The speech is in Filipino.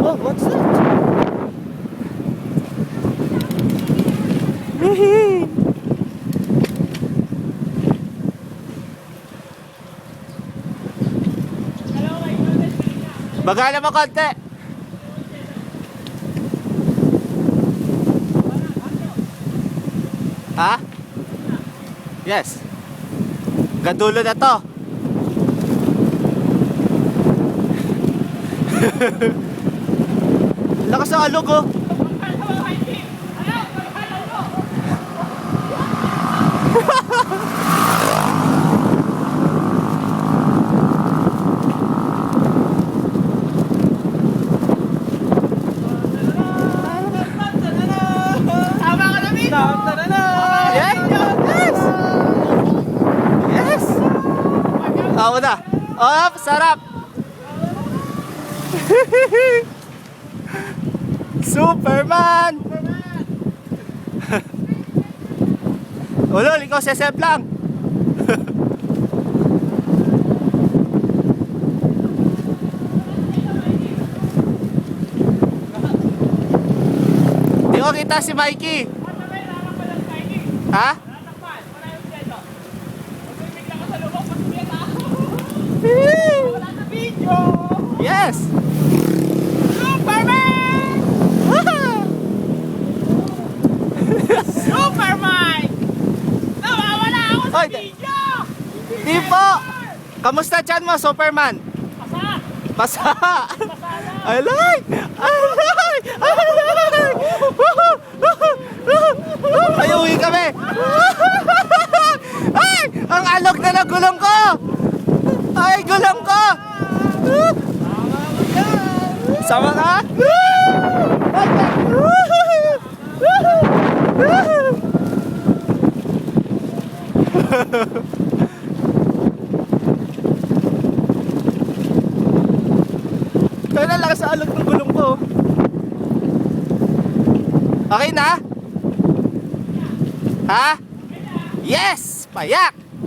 Oh, what's that? Baga naman konti. Ha? Yes. Gadulo na to. Lakas ng alog oh. Yes! Yes! Yes! Ako na. Oh, sarap! Superman! Ulol, ikaw sesep lang. Di ko kita si Mikey. Ha? Yes! Superman! Superman! Nawawala ako sa Oy, video! Di po! Kamusta chan mo, Superman? Pasa! Pasa! I like! I like! I like! Ay, uwi kami! Ay! Ang alog na ng gulong ko! Ay, gulong ko! Sama ka? Kaya nalakas sa alog ng gulong ko. Okay na? Ha? Yes! Payak!